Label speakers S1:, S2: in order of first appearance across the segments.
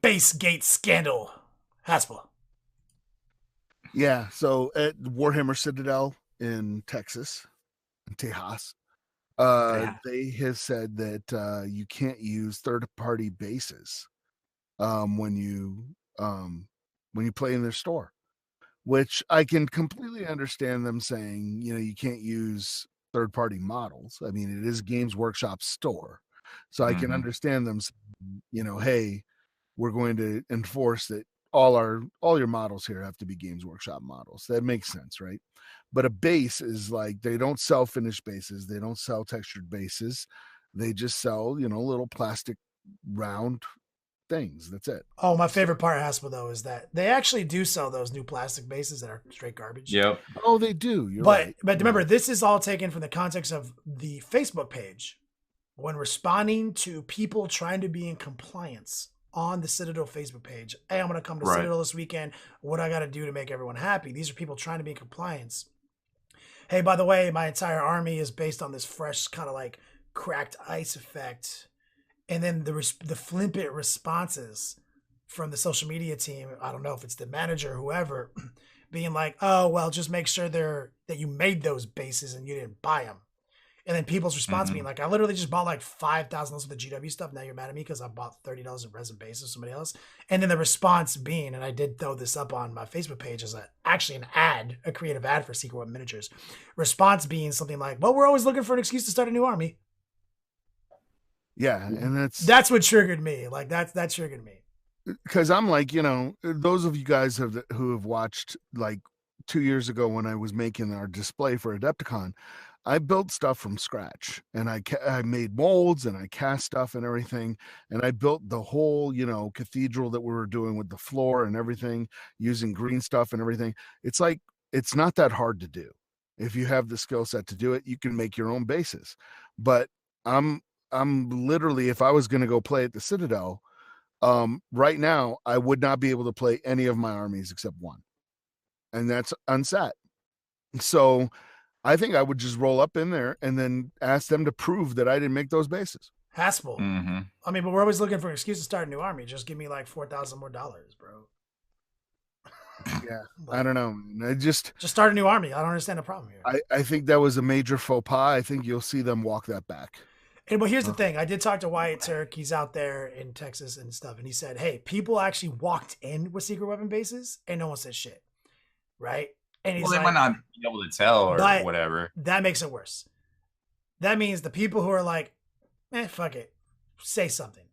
S1: base gate scandal. Haspel.
S2: Yeah, so at Warhammer Citadel in Texas, in Tejas, they have said that you can't use third-party bases when you play in their store, which I can completely understand them saying, you can't use third-party models. I mean, it is Games Workshop store, so I can understand them saying, hey, we're going to enforce that all your models here have to be Games Workshop models. That makes sense, right? But a base is like, they don't sell finished bases, they don't sell textured bases, they just sell little plastic round things. That's it.
S1: Oh, my favorite part, Haspel, though, is that they actually do sell those new plastic bases that are straight garbage.
S3: Yep.
S2: Oh, they do. You're
S1: but
S2: right.
S1: but remember, this is all taken from the context of the Facebook page when responding to people trying to be in compliance on the Citadel Facebook page. Hey, I'm going to come to Citadel this weekend. What do I got to do to make everyone happy? These are people trying to be in compliance. Hey, by the way, my entire army is based on this fresh kind of like cracked ice effect. And then the flippant responses from the social media team, I don't know if it's the manager or whoever, being like, oh, well, just make sure that you made those bases and you didn't buy them. And then people's response being like, I literally just bought like 5,000 of the GW stuff. Now you're mad at me because I bought $30 of resin bases of somebody else. And then the response being, and I did throw this up on my Facebook page as actually an ad, a creative ad for Secret Weapon Miniatures. Response being something like, well, we're always looking for an excuse to start a new army.
S2: Yeah, and
S1: that's what triggered me. Like that triggered me.
S2: Because I'm like, those of you guys who have watched like 2 years ago when I was making our display for Adepticon, I built stuff from scratch, and I made molds and I cast stuff and everything, and I built the whole cathedral that we were doing with the floor and everything using green stuff and everything. It's like, it's not that hard to do. If you have the skill set to do it, you can make your own bases. But I'm literally, if I was going to go play at the Citadel, right now I would not be able to play any of my armies except one, and that's unsat. So I think I would just roll up in there and then ask them to prove that I didn't make those bases.
S1: Haspel. I mean, but we're always looking for an excuse to start a new army. Just give me like $4,000 more, bro.
S2: Yeah, I don't know. I just
S1: start a new army. I don't understand the problem here.
S2: I think that was a major faux pas. I think you'll see them walk that back.
S1: And but here's the thing. I did talk to Wyatt Turk. He's out there in Texas and stuff. And he said, hey, people actually walked in with secret weapon bases and no one said shit. Right? And he's
S3: they might not be able to tell or whatever.
S1: That makes it worse. That means the people who are like, fuck it, say something.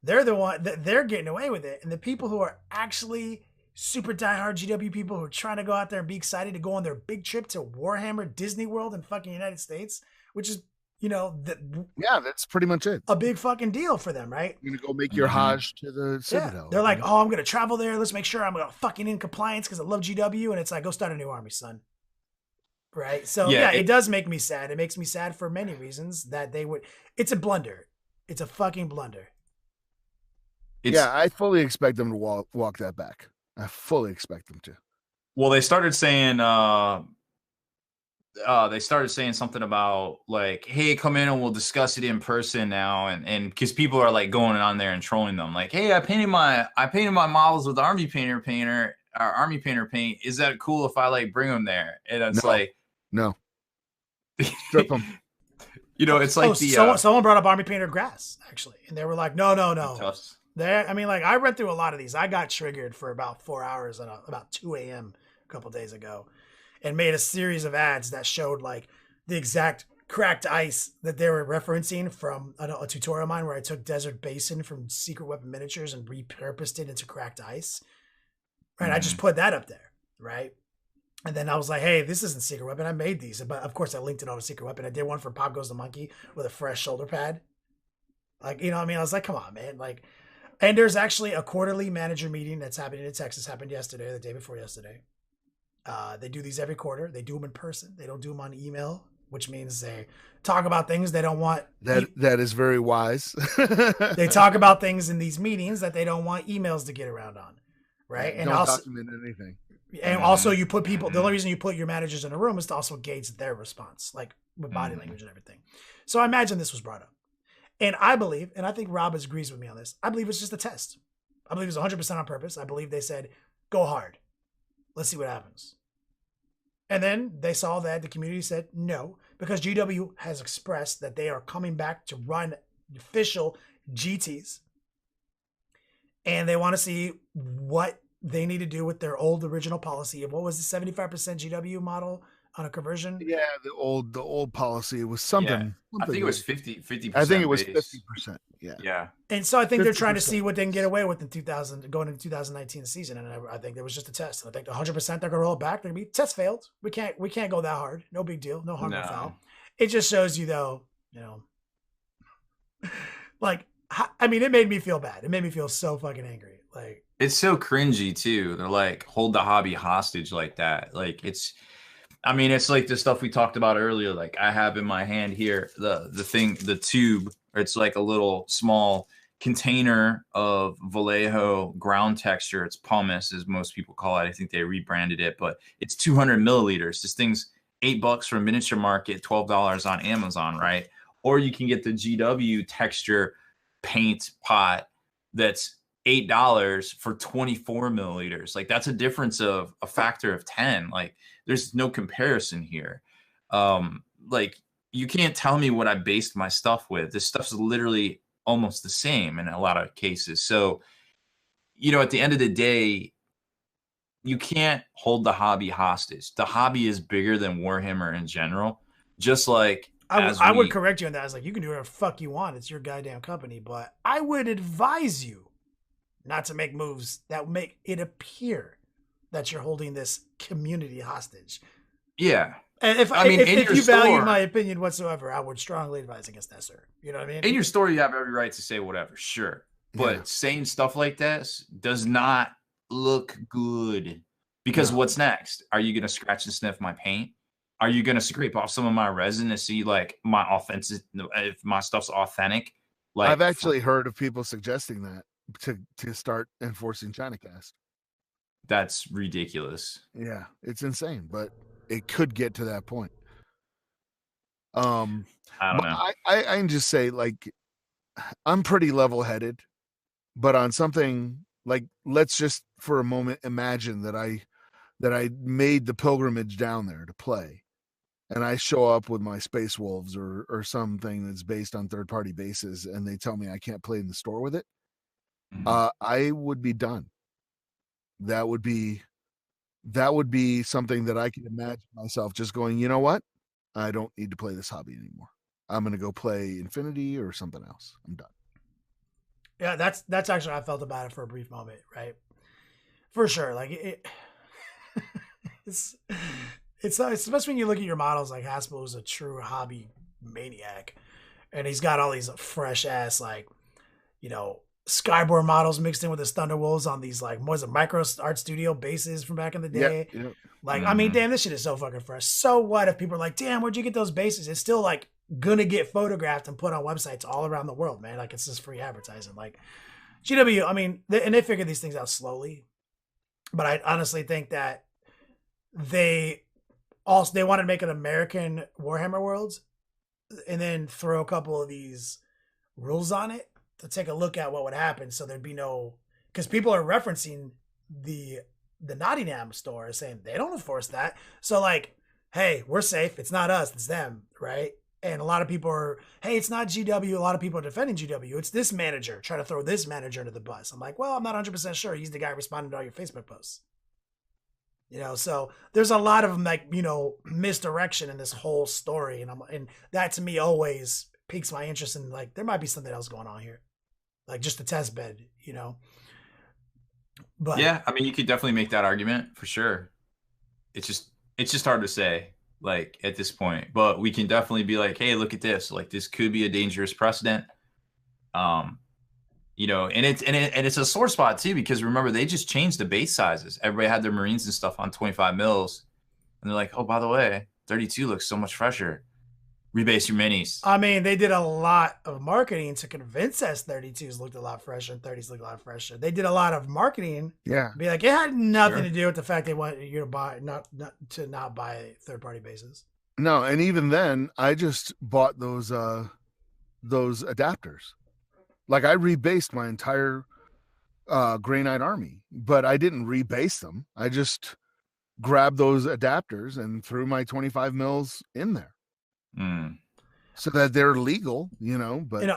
S1: They're the one that they're getting away with it. And the people who are actually super diehard GW people who are trying to go out there and be excited to go on their big trip to Warhammer Disney World in fucking United States, which is,
S2: that's pretty much it.
S1: A big fucking deal for them, right?
S2: You're gonna go make your Hajj to the Citadel.
S1: They're like, oh, I'm gonna travel there. Let's make sure I'm gonna fucking in compliance because I love GW. And it's like, go start a new army, son. Right? So it does make me sad. It makes me sad for many reasons that they would. It's a blunder. It's a fucking blunder.
S2: I fully expect them to walk that back. I fully expect them to.
S3: Well, they started saying something about like, hey, come in and we'll discuss it in person now, and because people are like going on there and trolling them like, hey, I painted my models with army painter paint. Is that cool if I like bring them there? And it's
S2: no strip them.
S3: It's like
S1: someone brought up army painter grass actually, and they were like, no. I read through a lot of these. I got triggered for about 4 hours at about 2 a.m. a couple days ago, and made a series of ads that showed like the exact cracked ice that they were referencing from a tutorial of mine where I took Desert Basin from Secret Weapon Miniatures and repurposed it into cracked ice. Right. I just put that up there. Right. And then I was like, hey, this isn't Secret Weapon. I made these. But of course I linked it on a Secret Weapon. I did one for Pop Goes the Monkey with a fresh shoulder pad. Like, I was like, come on, man. Like, and there's actually a quarterly manager meeting that's happening in Texas. Happened yesterday, the day before yesterday. They do these every quarter. They do them in person. They don't do them on email, which means they talk about things they don't want.
S2: That is very wise.
S1: They talk about things in these meetings that they don't want emails to get around on, right? And
S2: don't
S1: also
S2: document anything.
S1: And also you put people, the only reason you put your managers in a room is to also gauge their response, like with body language and everything. So I imagine this was brought up. And I believe, and I think Rob agrees with me on this, I believe it's just a test. I believe it was 100% on purpose. I believe they said, go hard. Let's see what happens. And then they saw that the community said no, because GW has expressed that they are coming back to run official GTs. And they want to see what they need to do with their old original policy of what was the 75% GW model on a conversion.
S2: Yeah, the old policy was something.
S3: I think it was 50%.
S2: I think it was 50%. Yeah.
S3: Yeah.
S1: And so I think they're trying to
S2: 50%.
S1: see what they can get away with in going into 2019 season. And I think there was just a test. And I think 100% they're gonna roll it back. They're gonna be test failed. We can't go that hard. No big deal. No harm, no foul. It just shows you though, like, I mean, it made me feel bad. It made me feel so fucking angry. Like, it's
S3: so cringy too. They're like, hold the hobby hostage like that. Like, it's like the stuff we talked about earlier. Like, I have in my hand here the tube. It's like a little small container of Vallejo ground texture. It's pumice, as most people call it. I think they rebranded it, but it's 200 milliliters. This thing's $8 from Miniature Market, $12 on Amazon, right? Or you can get the GW texture paint pot that's $8 for 24 milliliters. Like, that's a difference of a factor of 10. Like, there's no comparison here. Like, you can't tell me what I based my stuff with. This stuff's literally almost the same in a lot of cases. So, at the end of the day, you can't hold the hobby hostage. The hobby is bigger than Warhammer in general. Just like
S1: I would correct you on that. I was like, you can do whatever the fuck you want. It's your goddamn company. But I would advise you not to make moves that make it appear that you're holding this community hostage.
S3: Yeah.
S1: And if you value my opinion whatsoever, I would strongly advise against that, sir. You know what I mean?
S3: In your store, you have every right to say whatever, sure. But saying stuff like this does not look good. Because what's next? Are you going to scratch and sniff my paint? Are you going to scrape off some of my resin to see like if my stuff's authentic? Like,
S2: I've actually heard of people suggesting that to start enforcing China cast.
S3: That's ridiculous.
S2: Yeah, it's insane, but it could get to that point.
S3: I don't know.
S2: I can just say, like, I'm pretty level-headed, but on something like, let's just for a moment imagine that I made the pilgrimage down there to play, and I show up with my Space Wolves or something that's based on third-party bases, and they tell me I can't play in the store with it. I would be done. That would be something that I can imagine myself just going, you know what? I don't need to play this hobby anymore. I'm going to go play Infinity or something else. I'm done.
S1: Yeah, that's actually how I felt about it for a brief moment, right? For sure. Like, it's especially when you look at your models, like Haspel is a true hobby maniac. And he's got all these fresh ass, like, Skyboard models mixed in with his Thunderwolves on these, like, was it Micro Art Studio bases from back in the day?
S2: Yep.
S1: Like, I mean, damn, this shit is so fucking fresh. So what if people are like, damn, where'd you get those bases? It's still like gonna get photographed and put on websites all around the world, man. Like, it's just free advertising. Like, GW, I mean, and they figure these things out slowly, but I honestly think that they wanted to make an American Warhammer Worlds and then throw a couple of these rules on it to take a look at what would happen. So there'd be no, because people are referencing the Nottingham store saying they don't enforce that. So like, hey, we're safe. It's not us, it's them, right? And a lot of people are, hey, it's not GW. A lot of people are defending GW. It's this manager, trying to throw this manager under the bus. I'm like, well, I'm not 100% sure. He's the guy responding to all your Facebook posts. So there's a lot of, like, misdirection in this whole story. And that to me always piques my interest in, like, there might be something else going on here. Like, just a test bed, But
S3: yeah, I mean, you could definitely make that argument for sure. It's just hard to say, like, at this point, but we can definitely be like, hey, look at this. Like, this could be a dangerous precedent. And it's a sore spot too, because remember, they just changed the base sizes. Everybody had their Marines and stuff on 25 mils, and they're like, oh, by the way, 32 looks so much fresher. Rebase your minis.
S1: I mean, they did a lot of marketing to convince us 32s looked a lot fresher and 30s looked a lot fresher. They did a lot of marketing.
S2: Yeah.
S1: Be like, it had nothing to do with the fact they want you to buy, not buy third-party bases.
S2: No, and even then, I just bought those adapters. Like, I rebased my entire Grey Knight Army, but I didn't rebase them. I just grabbed those adapters and threw my 25 mils in there. So that they're legal, but